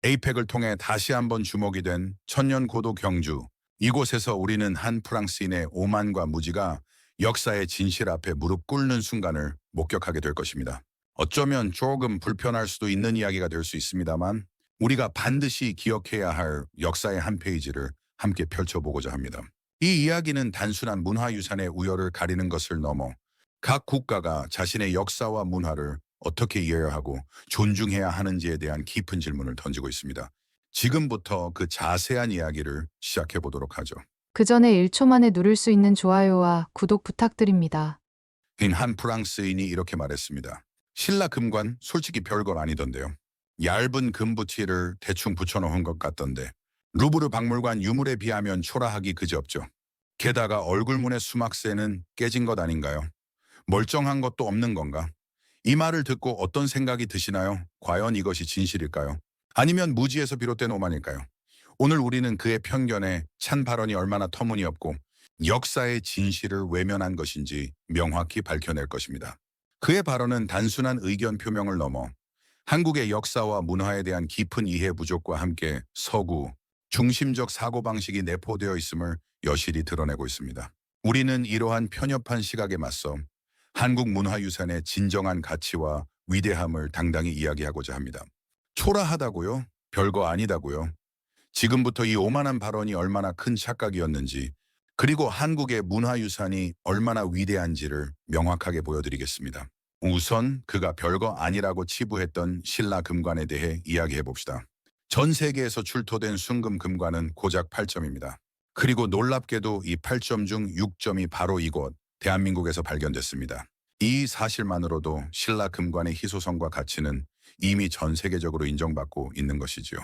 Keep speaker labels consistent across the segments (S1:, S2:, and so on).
S1: 에이펙을 통해 다시 한번 주목이 된 천년 고도 경주. 이곳에서 우리는 한 프랑스인의 오만과 무지가 역사의 진실 앞에 무릎 꿇는 순간을 목격하게 될 것입니다. 어쩌면 조금 불편할 수도 있는 이야기가 될 수 있습니다만 우리가 반드시 기억해야 할 역사의 한 페이지를 함께 펼쳐보고자 합니다. 이 이야기는 단순한 문화유산의 우열을 가리는 것을 넘어 각 국가가 자신의 역사와 문화를 어떻게 이해해야 하고 존중해야 하는지에 대한 깊은 질문을 던지고 있습니다. 지금부터 그 자세한 이야기를 시작해 보도록 하죠.
S2: 그 전에 1초 만에 누를 수 있는 좋아요와 구독 부탁드립니다.
S1: 한 프랑스인이 이렇게 말했습니다. 신라 금관 솔직히 별건 아니던데요. 얇은 금부티를 대충 붙여놓은 것 같던데 루브르 박물관 유물에 비하면 초라하기 그지없죠. 게다가 얼굴문의 수막새는 깨진 것 아닌가요? 멀쩡한 것도 없는 건가? 이 말을 듣고 어떤 생각이 드시나요? 과연 이것이 진실일까요? 아니면 무지에서 비롯된 오만일까요? 오늘 우리는 그의 편견에 찬 발언이 얼마나 터무니없고 역사의 진실을 외면한 것인지 명확히 밝혀낼 것입니다. 그의 발언은 단순한 의견 표명을 넘어 한국의 역사와 문화에 대한 깊은 이해 부족과 함께 서구, 중심적 사고방식이 내포되어 있음을 여실히 드러내고 있습니다. 우리는 이러한 편협한 시각에 맞서 한국 문화유산의 진정한 가치와 위대함을 당당히 이야기하고자 합니다. 초라하다고요? 별거 아니다고요? 지금부터 이 오만한 발언이 얼마나 큰 착각이었는지 그리고 한국의 문화유산이 얼마나 위대한지를 명확하게 보여드리겠습니다. 우선 그가 별거 아니라고 치부했던 신라 금관에 대해 이야기해 봅시다. 전 세계에서 출토된 순금 금관은 고작 8점입니다. 그리고 놀랍게도 이 8점 중 6점이 바로 이곳 대한민국에서 발견됐습니다. 이 사실만으로도 신라 금관의 희소성과 가치는 이미 전 세계적으로 인정받고 있는 것이지요.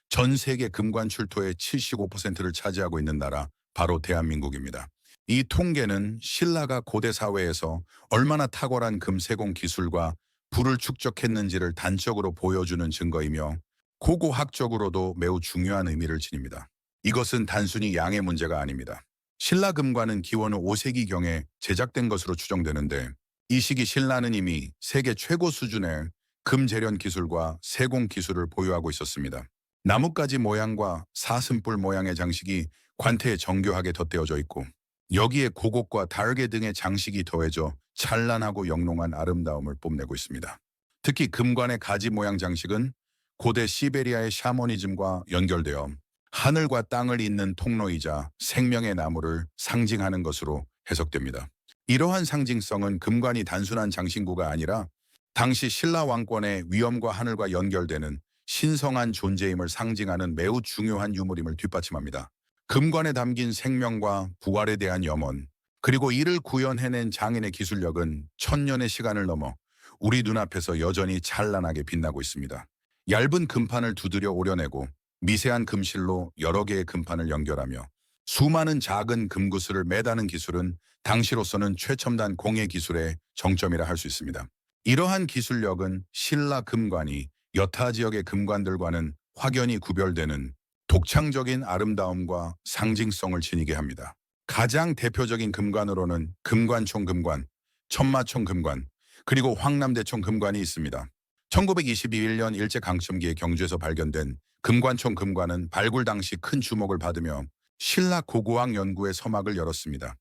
S1: 전 세계 금관 출토의 75%를 차지하고 있는 나라 바로 대한민국입니다. 이 통계는 신라가 고대 사회에서 얼마나 탁월한 금세공 기술과 부를 축적했는지를 단적으로 보여주는 증거이며 고고학적으로도 매우 중요한 의미를 지닙니다. 이것은 단순히 양의 문제가 아닙니다. 신라 금관은 기원 후 5세기경에 제작된 것으로 추정되는데 이 시기 신라는 이미 세계 최고 수준의 금재련 기술과 세공 기술을 보유하고 있었습니다. 나뭇가지 모양과 사슴뿔 모양의 장식이 관태에 정교하게 덧대어져 있고 여기에 고곡과 달개 등의 장식이 더해져 찬란하고 영롱한 아름다움을 뽐내고 있습니다. 특히 금관의 가지 모양 장식은 고대 시베리아의 샤머니즘과 연결되어 하늘과 땅을 잇는 통로이자 생명의 나무를 상징하는 것으로 해석됩니다. 이러한 상징성은 금관이 단순한 장신구가 아니라 당시 신라 왕권의 위엄과 하늘과 연결되는 신성한 존재임을 상징하는 매우 중요한 유물임을 뒷받침합니다. 금관에 담긴 생명과 부활에 대한 염원, 그리고 이를 구현해낸 장인의 기술력은 천년의 시간을 넘어 우리 눈앞에서 여전히 찬란하게 빛나고 있습니다. 얇은 금판을 두드려 오려내고 미세한 금실로 여러 개의 금판을 연결하며 수많은 작은 금구슬을 매다는 기술은 당시로서는 최첨단 공예 기술의 정점이라 할 수 있습니다. 이러한 기술력은 신라 금관이 여타 지역의 금관들과는 확연히 구별되는 독창적인 아름다움과 상징성을 지니게 합니다. 가장 대표적인 금관으로는 금관총 금관, 천마총 금관, 그리고 황남대총 금관이 있습니다. 1921년 일제강점기에 경주에서 발견된 금관총 금관은 발굴 당시 큰 주목을 받으며 신라 고고학 연구의 서막을 열었습니다.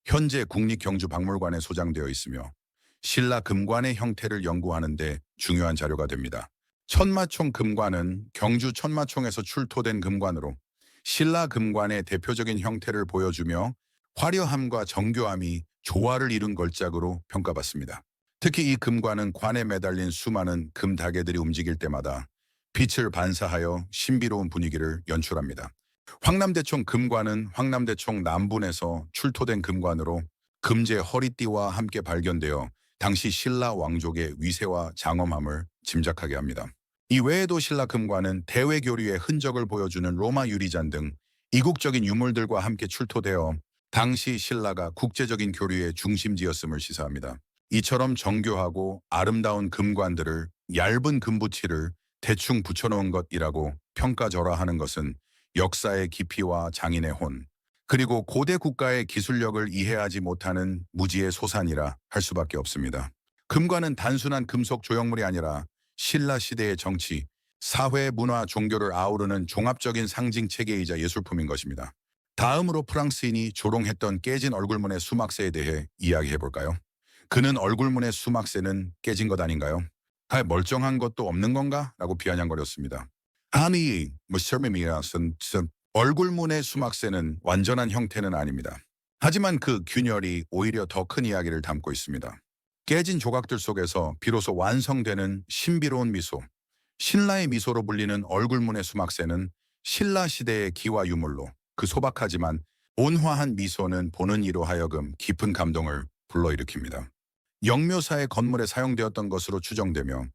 S1: 현재 국립경주박물관에 소장되어 있으며 신라 금관의 형태를 연구하는 데 중요한 자료가 됩니다. 천마총 금관은 경주 천마총에서 출토된 금관으로 신라 금관의 대표적인 형태를 보여주며 화려함과 정교함이 조화를 이룬 걸작으로 평가받습니다. 특히 이 금관은 관에 매달린 수많은 금다개들이 움직일 때마다 빛을 반사하여 신비로운 분위기를 연출합니다. 황남대총 금관은 황남대총 남분에서 출토된 금관으로 금제 허리띠와 함께 발견되어 당시 신라 왕족의 위세와 장엄함을 짐작하게 합니다. 이 외에도 신라 금관은 대외교류의 흔적을 보여주는 로마 유리잔 등 이국적인 유물들과 함께 출토되어 당시 신라가 국제적인 교류의 중심지였음을 시사합니다. 이처럼 정교하고 아름다운 금관들을 얇은 금부치를 대충 붙여놓은 것이라고 평가절하하는 것은 역사의 깊이와 장인의 혼, 그리고 고대 국가의 기술력을 이해하지 못하는 무지의 소산이라 할 수밖에 없습니다. 금관은 단순한 금속 조형물이 아니라 신라 시대의 정치, 사회, 문화, 종교를 아우르는 종합적인 상징 체계이자 예술품인 것입니다. 다음으로 프랑스인이 조롱했던 깨진 얼굴문의 수막새에 대해 이야기해 볼까요? 그는 얼굴문의 수막새는 깨진 것 아닌가요? 멀쩡한 것도 없는 건가? 라고 비아냥거렸습니다. 아니, 설명이라선 얼굴문의 수막새는 완전한 형태는 아닙니다. 하지만 그 균열이 오히려 더 큰 이야기를 담고 있습니다. 깨진 조각들 속에서 비로소 완성되는 신비로운 미소, 신라의 미소로 불리는 얼굴문의 수막새는 신라 시대의 기와 유물로 그 소박하지만 온화한 미소는 보는 이로 하여금 깊은 감동을 불러일으킵니다. 영묘사의 건물에 사용되었던 것으로 추정되며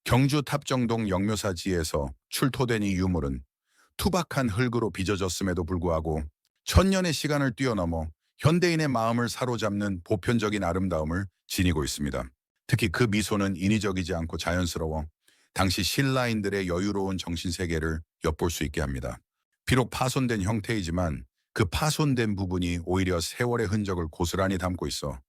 S1: 경주 탑정동 영묘사지에서 출토된 이 유물은 투박한 흙으로 빚어졌음에도 불구하고 천년의 시간을 뛰어넘어 현대인의 마음을 사로잡는 보편적인 아름다움을 지니고 있습니다. 특히 그 미소는 인위적이지 않고 자연스러워 당시 신라인들의 여유로운 정신세계를 엿볼 수 있게 합니다. 비록 파손된 형태이지만 그 파손된 부분이 오히려 세월의 흔적을 고스란히 담고 있어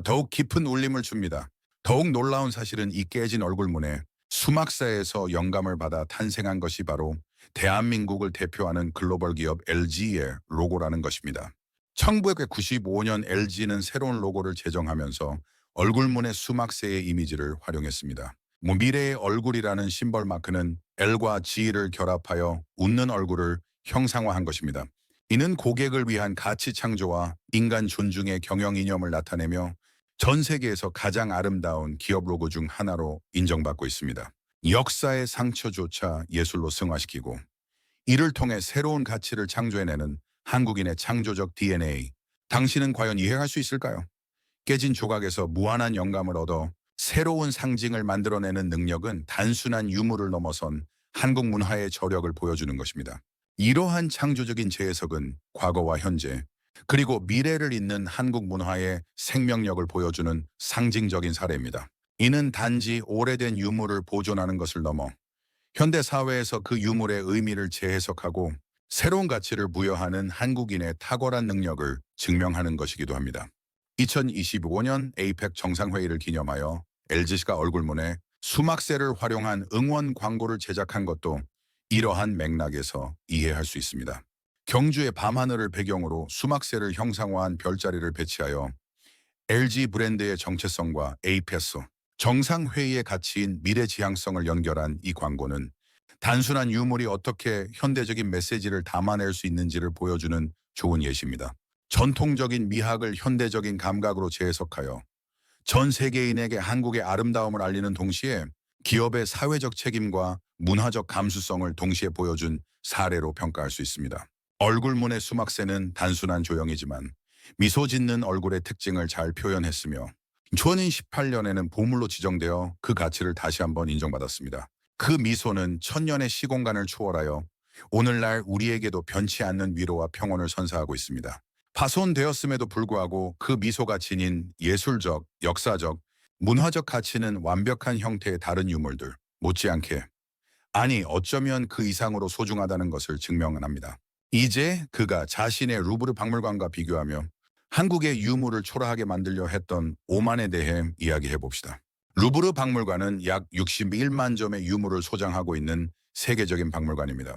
S1: 더욱 깊은 울림을 줍니다. 더욱 놀라운 사실은 이 깨진 얼굴문에 수막사에서 영감을 받아 탄생한 것이 바로 대한민국을 대표하는 글로벌 기업 LG의 로고라는 것입니다. 1995년 LG는 새로운 로고를 제정하면서 얼굴문의 수막새의 이미지를 활용했습니다. 미래의 얼굴이라는 심벌 마크는 L과 G를 결합하여 웃는 얼굴을 형상화한 것입니다. 이는 고객을 위한 가치 창조와 인간 존중의 경영 이념을 나타내며 전 세계에서 가장 아름다운 기업 로고 중 하나로 인정받고 있습니다. 역사의 상처조차 예술로 승화시키고 이를 통해 새로운 가치를 창조해내는 한국인의 창조적 DNA. 당신은 과연 이해할 수 있을까요? 깨진 조각에서 무한한 영감을 얻어 새로운 상징을 만들어내는 능력은 단순한 유물을 넘어선 한국 문화의 저력을 보여주는 것입니다. 이러한 창조적인 재해석은 과거와 현재, 그리고 미래를 잇는 한국 문화의 생명력을 보여주는 상징적인 사례입니다. 이는 단지 오래된 유물을 보존하는 것을 넘어 현대 사회에서 그 유물의 의미를 재해석하고 새로운 가치를 부여하는 한국인의 탁월한 능력을 증명하는 것이기도 합니다. 2025년 에이펙 정상회의를 기념하여 LG가 얼굴문에 수막새를 활용한 응원 광고를 제작한 것도 이러한 맥락에서 이해할 수 있습니다. 경주의 밤하늘을 배경으로 수막새를 형상화한 별자리를 배치하여 LG 브랜드의 정체성과 에이펙 정상회의의 가치인 미래지향성을 연결한 이 광고는 단순한 유물이 어떻게 현대적인 메시지를 담아낼 수 있는지를 보여주는 좋은 예시입니다. 전통적인 미학을 현대적인 감각으로 재해석하여 전 세계인에게 한국의 아름다움을 알리는 동시에 기업의 사회적 책임과 문화적 감수성을 동시에 보여준 사례로 평가할 수 있습니다. 얼굴문의 수막새는 단순한 조형이지만 미소 짓는 얼굴의 특징을 잘 표현했으며 2018년에는 보물로 지정되어 그 가치를 다시 한번 인정받았습니다. 그 미소는 천년의 시공간을 초월하여 오늘날 우리에게도 변치 않는 위로와 평온을 선사하고 있습니다. 파손되었음에도 불구하고 그 미소가 지닌 예술적, 역사적, 문화적 가치는 완벽한 형태의 다른 유물들 못지않게, 아니 어쩌면 그 이상으로 소중하다는 것을 증명합니다. 이제 그가 자신의 루브르 박물관과 비교하며 한국의 유물을 초라하게 만들려 했던 오만에 대해 이야기해 봅시다. 루브르 박물관은 약 61만 점의 유물을 소장하고 있는 세계적인 박물관입니다.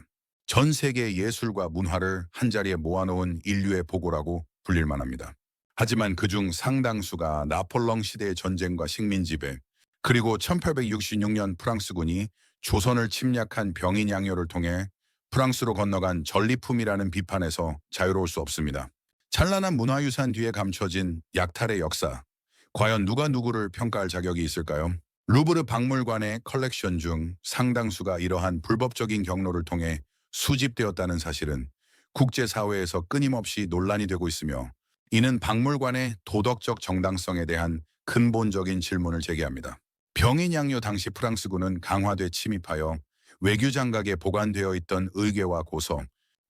S1: 전 세계의 예술과 문화를 한자리에 모아놓은 인류의 보고라고 불릴 만합니다. 하지만 그중 상당수가 나폴레옹 시대의 전쟁과 식민 지배, 그리고 1866년 프랑스군이 조선을 침략한 병인 양요를 통해 프랑스로 건너간 전리품이라는 비판에서 자유로울 수 없습니다. 찬란한 문화유산 뒤에 감춰진 약탈의 역사, 과연 누가 누구를 평가할 자격이 있을까요? 루브르 박물관의 컬렉션 중 상당수가 이러한 불법적인 경로를 통해 수집되었다는 사실은 국제사회에서 끊임없이 논란이 되고 있으며, 이는 박물관의 도덕적 정당성에 대한 근본적인 질문을 제기합니다. 병인 양요 당시 프랑스군은 강화돼 침입하여 외교장각에 보관되어 있던 의궤와 고서,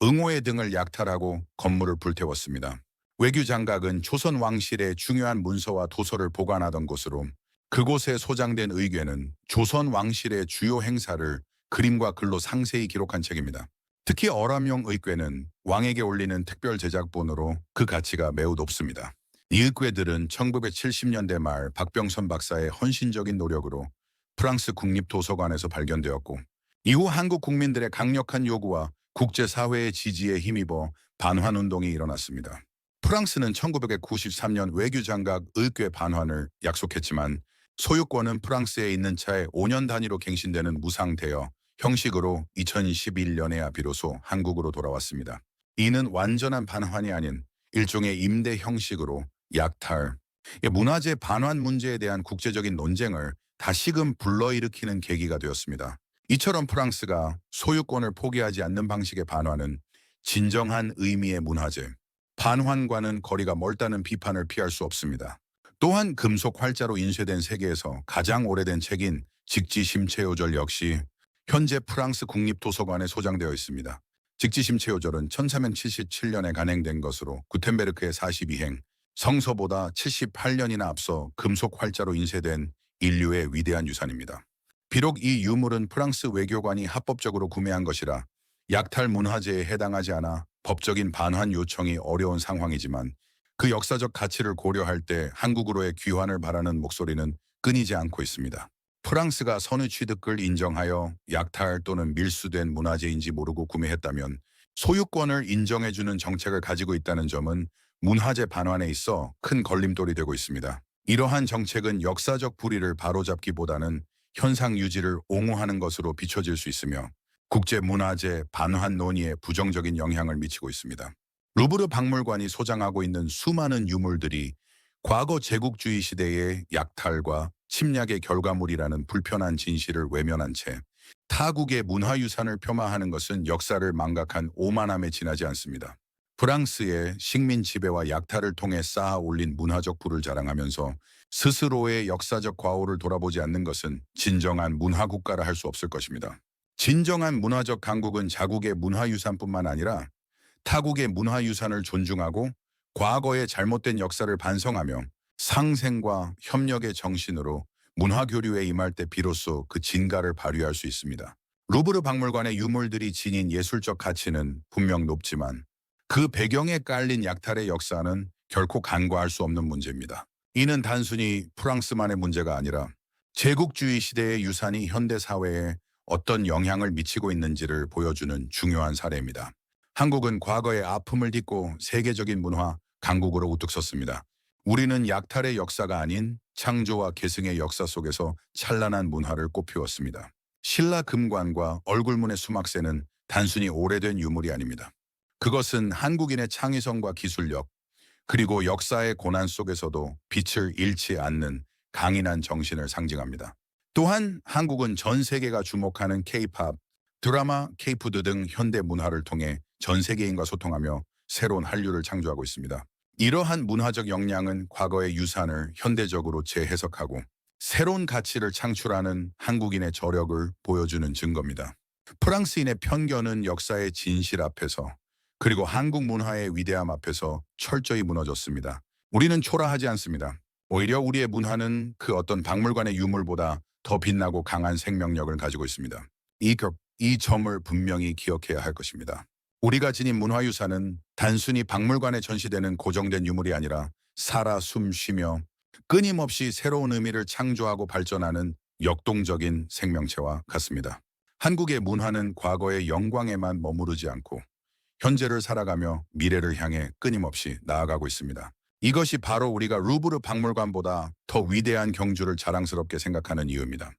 S1: 응호의 등을 약탈하고 건물을 불태웠습니다. 외교장각은 조선 왕실의 중요한 문서와 도서를 보관하던 곳으로, 그곳에 소장된 의궤는 조선 왕실의 주요 행사를 그림과 글로 상세히 기록한 책입니다. 특히 어람용 의궤는 왕에게 올리는 특별 제작본으로 그 가치가 매우 높습니다. 이 의궤들은 1970년대 말 박병선 박사의 헌신적인 노력으로 프랑스 국립도서관에서 발견되었고, 이후 한국 국민들의 강력한 요구와 국제사회의 지지에 힘입어 반환운동이 일어났습니다. 프랑스는 1993년 외교장각 의궤 반환을 약속했지만 소유권은 프랑스에 있는 차에 5년 단위로 갱신되는 무상대여 형식으로 2011년에야 비로소 한국으로 돌아왔습니다. 이는 완전한 반환이 아닌 일종의 임대 형식으로 약탈, 문화재 반환 문제에 대한 국제적인 논쟁을 다시금 불러일으키는 계기가 되었습니다. 이처럼 프랑스가 소유권을 포기하지 않는 방식의 반환은 진정한 의미의 문화재, 반환과는 거리가 멀다는 비판을 피할 수 없습니다. 또한 금속 활자로 인쇄된 세계에서 가장 오래된 책인 직지심체요절 역시 현재 프랑스 국립도서관에 소장되어 있습니다. 직지심체요절은 1377년에 간행된 것으로 구텐베르크의 42행, 성서보다 78년이나 앞서 금속 활자로 인쇄된 인류의 위대한 유산입니다. 비록 이 유물은 프랑스 외교관이 합법적으로 구매한 것이라 약탈 문화재에 해당하지 않아 법적인 반환 요청이 어려운 상황이지만 그 역사적 가치를 고려할 때 한국으로의 귀환을 바라는 목소리는 끊이지 않고 있습니다. 프랑스가 선의 취득을 인정하여 약탈 또는 밀수된 문화재인지 모르고 구매했다면 소유권을 인정해주는 정책을 가지고 있다는 점은 문화재 반환에 있어 큰 걸림돌이 되고 있습니다. 이러한 정책은 역사적 불의를 바로잡기보다는 현상 유지를 옹호하는 것으로 비춰질 수 있으며 국제문화재 반환 논의에 부정적인 영향을 미치고 있습니다. 루브르 박물관이 소장하고 있는 수많은 유물들이 과거 제국주의 시대의 약탈과 침략의 결과물이라는 불편한 진실을 외면한 채 타국의 문화유산을 폄하하는 것은 역사를 망각한 오만함에 지나지 않습니다. 프랑스의 식민 지배와 약탈을 통해 쌓아 올린 문화적 부를 자랑하면서 스스로의 역사적 과오를 돌아보지 않는 것은 진정한 문화국가라 할 수 없을 것입니다. 진정한 문화적 강국은 자국의 문화유산뿐만 아니라 타국의 문화유산을 존중하고 과거의 잘못된 역사를 반성하며 상생과 협력의 정신으로 문화교류에 임할 때 비로소 그 진가를 발휘할 수 있습니다. 루브르 박물관의 유물들이 지닌 예술적 가치는 분명 높지만 그 배경에 깔린 약탈의 역사는 결코 간과할 수 없는 문제입니다. 이는 단순히 프랑스만의 문제가 아니라 제국주의 시대의 유산이 현대 사회에 어떤 영향을 미치고 있는지를 보여주는 중요한 사례입니다. 한국은 과거의 아픔을 딛고 세계적인 문화 강국으로 우뚝 섰습니다. 우리는 약탈의 역사가 아닌 창조와 계승의 역사 속에서 찬란한 문화를 꽃피웠습니다. 신라 금관과 얼굴문의 수막새는 단순히 오래된 유물이 아닙니다. 그것은 한국인의 창의성과 기술력, 그리고 역사의 고난 속에서도 빛을 잃지 않는 강인한 정신을 상징합니다. 또한 한국은 전 세계가 주목하는 K-팝, 드라마, K-푸드 등 현대 문화를 통해 전 세계인과 소통하며 새로운 한류를 창조하고 있습니다. 이러한 문화적 역량은 과거의 유산을 현대적으로 재해석하고 새로운 가치를 창출하는 한국인의 저력을 보여주는 증거입니다. 프랑스인의 편견은 역사의 진실 앞에서 그리고 한국 문화의 위대함 앞에서 철저히 무너졌습니다. 우리는 초라하지 않습니다. 오히려 우리의 문화는 그 어떤 박물관의 유물보다 더 빛나고 강한 생명력을 가지고 있습니다. 이 점을 분명히 기억해야 할 것입니다. 우리가 지닌 문화유산은 단순히 박물관에 전시되는 고정된 유물이 아니라 살아 숨쉬며 끊임없이 새로운 의미를 창조하고 발전하는 역동적인 생명체와 같습니다. 한국의 문화는 과거의 영광에만 머무르지 않고 현재를 살아가며 미래를 향해 끊임없이 나아가고 있습니다. 이것이 바로 우리가 루브르 박물관보다 더 위대한 경주를 자랑스럽게 생각하는 이유입니다.